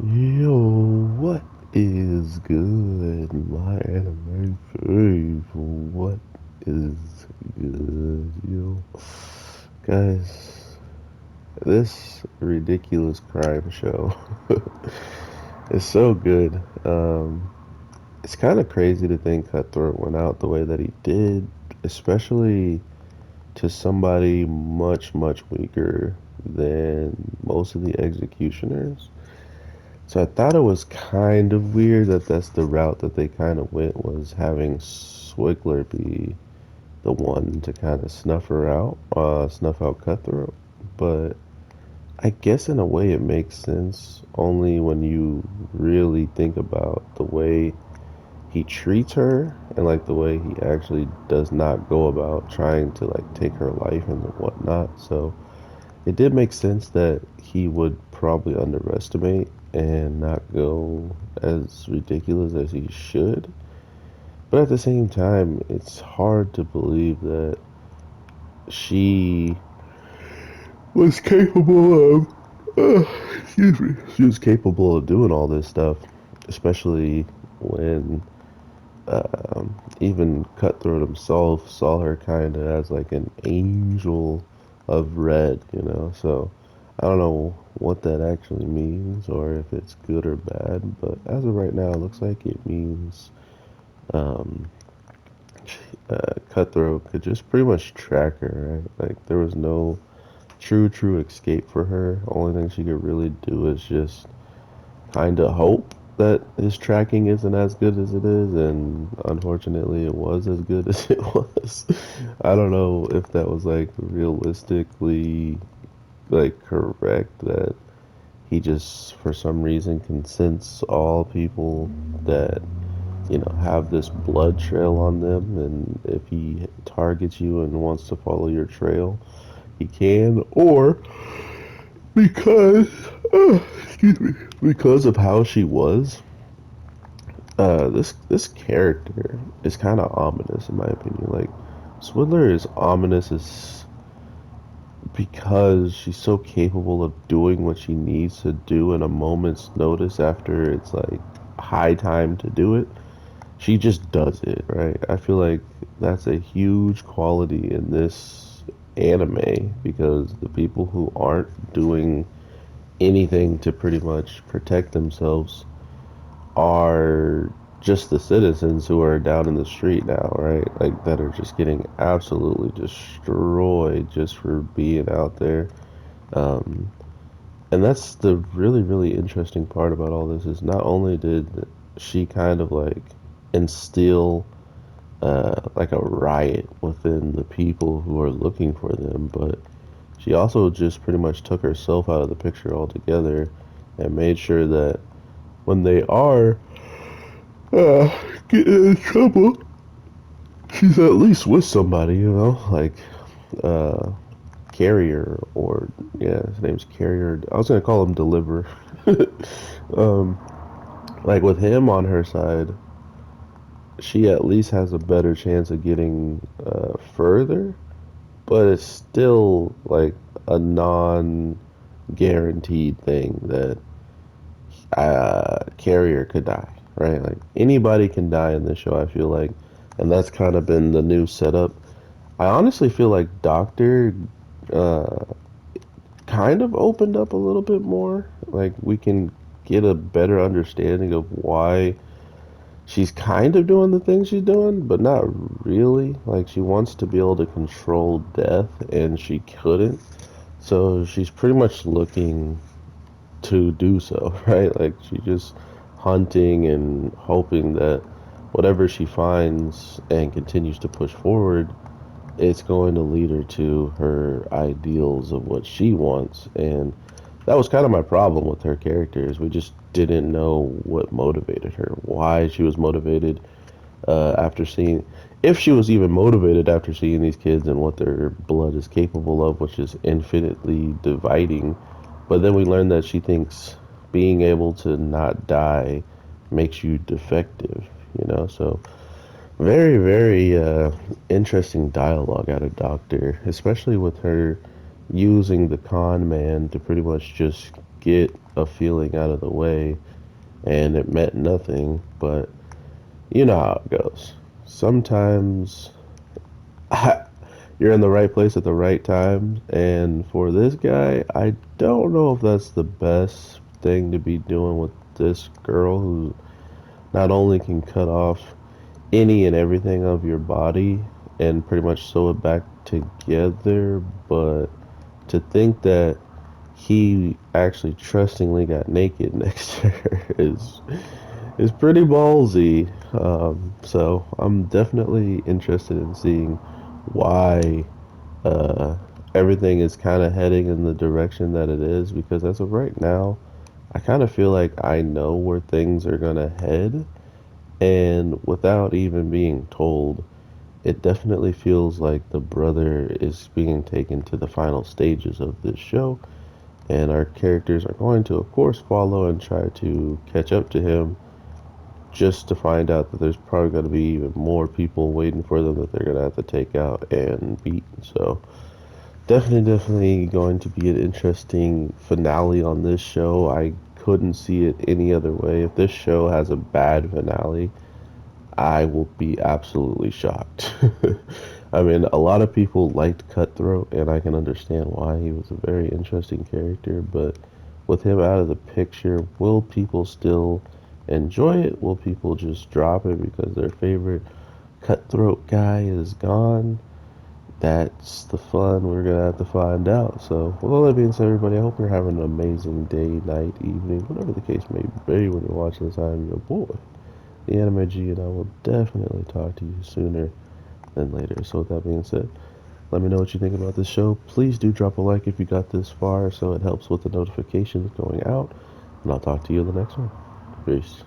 Yo, what is good? My anime fave. What is good, yo? Guys, this ridiculous crime show is so good. It's kind of crazy to think Cutthroat went out the way that he did, especially to somebody much, much weaker than most of the executioners. So I thought it was kind of weird that that's the route that they kind of went, was having Swigler be the one to kind of snuff out Cutthroat. But I guess in a way it makes sense only when you really think about the way he treats her and like the way he actually does not go about trying to like take her life and whatnot. So it did make sense that he would probably underestimate and not go as ridiculous as he should. But at the same time, it's hard to believe that she was capable of, excuse me, she was capable of doing all this stuff, especially when even Cutthroat himself saw her kind of as like an angel of red, you know? So I don't know what that actually means or if it's good or bad, but as of right now, it looks like it means um, Cutthroat could just pretty much track her, right? Like there was no true escape for her. Only thing she could really do is just kind of hope that his tracking isn't as good as it is, and unfortunately, it was as good as it was. I don't know if that was like realistically like correct that he just for some reason can sense all people that have this blood trail on them, and if he targets you and wants to follow your trail, he can, or because excuse me, because of how she was. This character is kind of ominous in my opinion. Like, Swindler is ominous as because she's so capable of doing what she needs to do in a moment's notice after it's like high time to do it. She just does it, right? I feel like that's a huge quality in this anime because the people who aren't doing anything to pretty much protect themselves are just the citizens who are down in the street now, right? Like that are just getting absolutely destroyed just for being out there. Um, and that's the really interesting part about all this is not only did she kind of like instill like a riot within the people who are looking for them, but she also just pretty much took herself out of the picture altogether and made sure that when they are getting in trouble, she's at least with somebody, like uh, Carrier or yeah, his name's Carrier. I was gonna call him Deliver. um, like with him on her side, she at least has a better chance of getting further, but it's still like a non-guaranteed thing that Carrier could die, right? Like anybody can die in this show, I feel like, and that's kind of been the new setup. I honestly feel like Doctor uh, kind of opened up a little bit more. Like we can get a better understanding of why she's kind of doing the things she's doing, but not really. Like she wants to be able to control death, and she couldn't. So she's pretty much looking to do so, right? Like she just hunting and hoping that whatever she finds and continues to push forward, it's going to lead her to her ideals of what she wants. And that was kind of my problem with her character is we just didn't know what motivated her, why she was motivated after seeing, if she was even motivated after seeing these kids and what their blood is capable of, which is infinitely dividing. But then we learned that she thinks being able to not die makes you defective. So very interesting dialogue out of Doctor, especially with her using the con man to pretty much just get a feeling out of the way, and it meant nothing. But you know how it goes. Sometimes you're in the right place at the right time, and for this guy, I don't know if that's the best thing to be doing with this girl who not only can cut off any and everything of your body and pretty much sew it back together, but to think that he actually trustingly got naked next to her is pretty ballsy. So I'm definitely interested in seeing why uh, everything is kind of heading in the direction that it is, because as of right now, I kind of feel like I know where things are gonna head, and without even being told, it definitely feels like the brother is being taken to the final stages of this show, and our characters are going to, of course, follow and try to catch up to him, just to find out that there's probably going to be even more people waiting for them that they're going to have to take out and beat. So, definitely going to be an interesting finale on this show. I couldn't see it any other way. If this show has a bad finale, I will be absolutely shocked. I mean, a lot of people liked Cutthroat, and I can understand why. He was a very interesting character, but with him out of the picture, will people still enjoy it? Will people just drop it because their favorite Cutthroat guy is gone? That's the fun we're gonna have to find out. So, with all that being said, everybody, I hope you're having an amazing day, night, evening, whatever the case may be when you're watching this. I'm your boy, the Anime G, and I will definitely talk to you sooner than later. So with that being said, let me know what you think about this show. Please do drop a like if you got this far, so it helps with the notifications going out. And I'll talk to you in the next one. Peace.